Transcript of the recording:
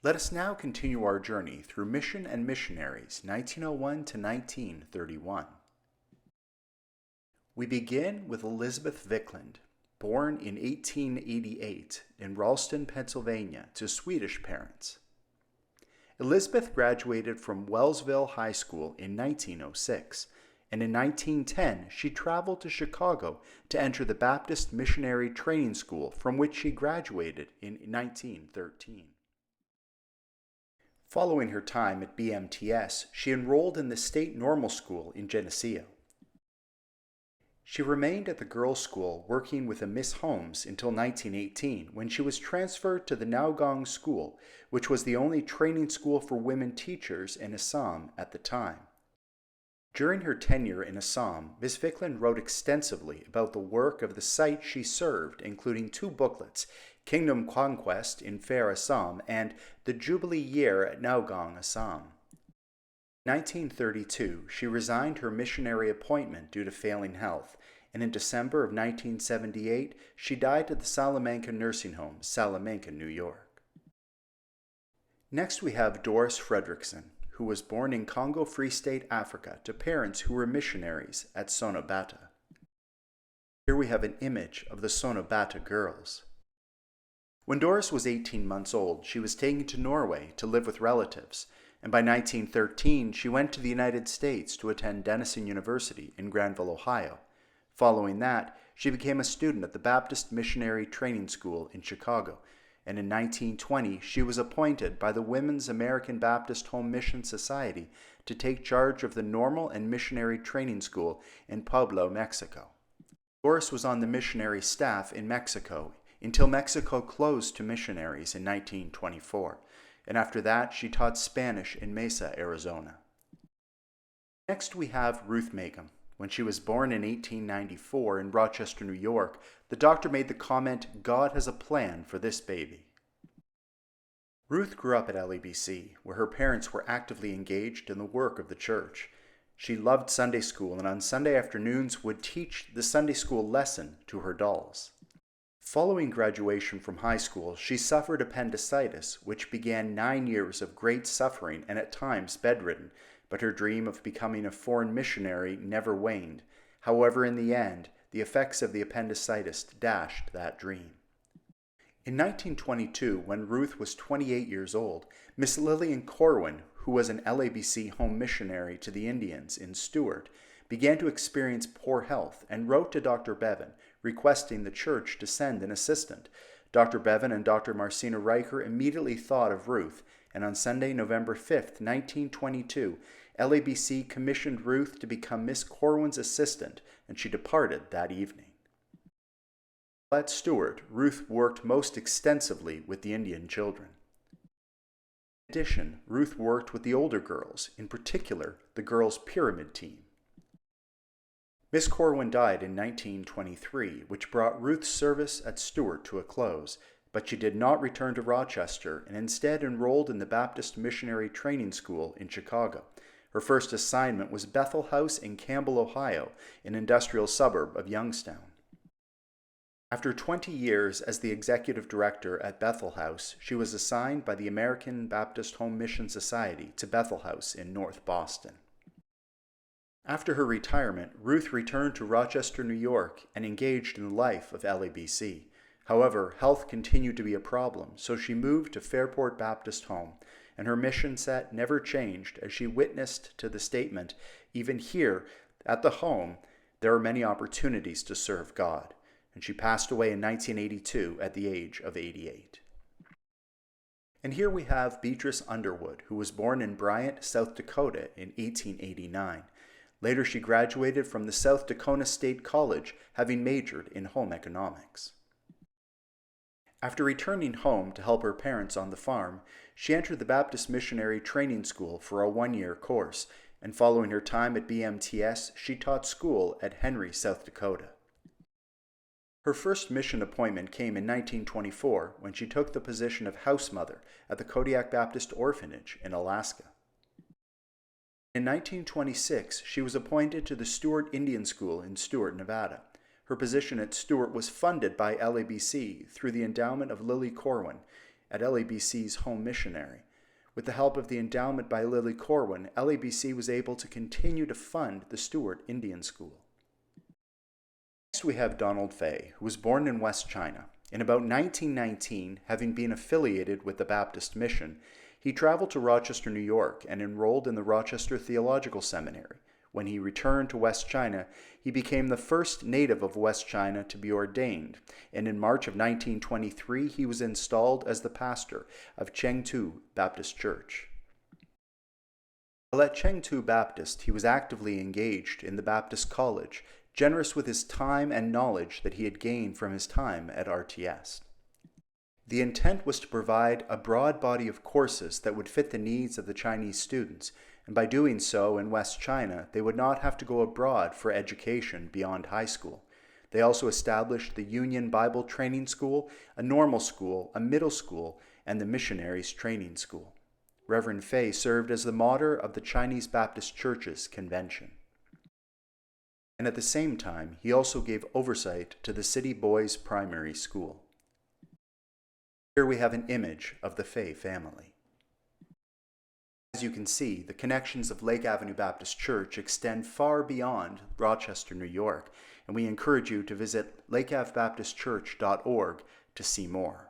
Let us now continue our journey through Mission and Missionaries, 1901 to 1931. We begin with Elizabeth Vickland, born in 1888 in Ralston, Pennsylvania, to Swedish parents. Elizabeth graduated from Wellsville High School in 1906, and in 1910 she traveled to Chicago to enter the Baptist Missionary Training School, from which she graduated in 1913. Following her time at BMTS, she enrolled in the State Normal School in Geneseo. She remained at the girls' school working with a Miss Holmes until 1918, when she was transferred to the Naugong School, which was the only training school for women teachers in Assam at the time. During her tenure in Assam, Miss Vickland wrote extensively about the work of the site she served, including 2 booklets, Kingdom Conquest in Fair Assam and The Jubilee Year at Naugong, Assam. In 1932, she resigned her missionary appointment due to failing health, and in December of 1978, she died at the Salamanca Nursing Home, Salamanca, New York. Next we have Doris Frederiksen, who was born in Congo Free State, Africa, to parents who were missionaries at Sonobata. Here we have an image of the Sonobata girls. When Doris was 18 months old, she was taken to Norway to live with relatives, and by 1913 she went to the United States to attend Denison University in Granville, Ohio. Following that, she became a student at the Baptist Missionary Training School in Chicago, and in 1920 she was appointed by the Women's American Baptist Home Mission Society to take charge of the Normal and Missionary Training School in Puebla, Mexico. Doris was on the missionary staff in Mexico until Mexico closed to missionaries in 1924, and after that she taught Spanish in Mesa, Arizona. Next we have Ruth Magum. When she was born in 1894 in Rochester, New York, the doctor made the comment, "God has a plan for this baby." Ruth grew up at LABC, where her parents were actively engaged in the work of the church. She loved Sunday school, and on Sunday afternoons would teach the Sunday school lesson to her dolls. Following graduation from high school, she suffered appendicitis, which began 9 years of great suffering and at times bedridden, but her dream of becoming a foreign missionary never waned. However, in the end, the effects of the appendicitis dashed that dream. In 1922, when Ruth was 28 years old, Miss Lillian Corwin, who was an LABC home missionary to the Indians in Stewart, began to experience poor health and wrote to Dr. Bevan, requesting the church to send an assistant. Dr. Bevan and Dr. Marcina Riker immediately thought of Ruth, and on Sunday, November 5th, 1922, LABC commissioned Ruth to become Miss Corwin's assistant, and she departed that evening. At Stewart, Ruth worked most extensively with the Indian children. In addition, Ruth worked with the older girls, in particular the girls' pyramid team. Miss Corwin died in 1923, which brought Ruth's service at Stewart to a close, but she did not return to Rochester and instead enrolled in the Baptist Missionary Training School in Chicago. Her first assignment was Bethel House in Campbell, Ohio, an industrial suburb of Youngstown. After 20 years as the executive director at Bethel House, she was assigned by the American Baptist Home Mission Society to Bethel House in North Boston. After her retirement, Ruth returned to Rochester, New York, and engaged in the life of LABC. However, health continued to be a problem, so she moved to Fairport Baptist Home, and her mission set never changed as she witnessed to the statement, "Even here, at the home, there are many opportunities to serve God," and she passed away in 1982 at the age of 88. And here we have Beatrice Underwood, who was born in Bryant, South Dakota in 1889. Later, she graduated from the South Dakota State College, having majored in home economics. After returning home to help her parents on the farm, she entered the Baptist Missionary Training School for a 1-year course, and following her time at BMTS, she taught school at Henry, South Dakota. Her first mission appointment came in 1924 when she took the position of house mother at the Kodiak Baptist Orphanage in Alaska. In 1926, she was appointed to the Stewart Indian School in Stewart, Nevada. Her position at Stewart was funded by LABC through the endowment of Lily Corwin, at LABC's home missionary. With the help of the endowment by Lily Corwin, LABC was able to continue to fund the Stewart Indian School. Next we have Donald Fay, who was born in West China. In about 1919, having been affiliated with the Baptist Mission, he traveled to Rochester, New York, and enrolled in the Rochester Theological Seminary. When he returned to West China, he became the first native of West China to be ordained, and in March of 1923 he was installed as the pastor of Chengtu Baptist Church. While at Chengtu Baptist, he was actively engaged in the Baptist College, generous with his time and knowledge that he had gained from his time at RTS. The intent was to provide a broad body of courses that would fit the needs of the Chinese students, and by doing so in West China, they would not have to go abroad for education beyond high school. They also established the Union Bible Training School, a normal school, a middle school, and the Missionaries Training School. Reverend Fay served as the moderator of the Chinese Baptist Church's convention. And at the same time, he also gave oversight to the City Boys Primary School. Here we have an image of the Fay family. As you can see, the connections of Lake Avenue Baptist Church extend far beyond Rochester, New York, and we encourage you to visit lakeavbaptistchurch.org to see more.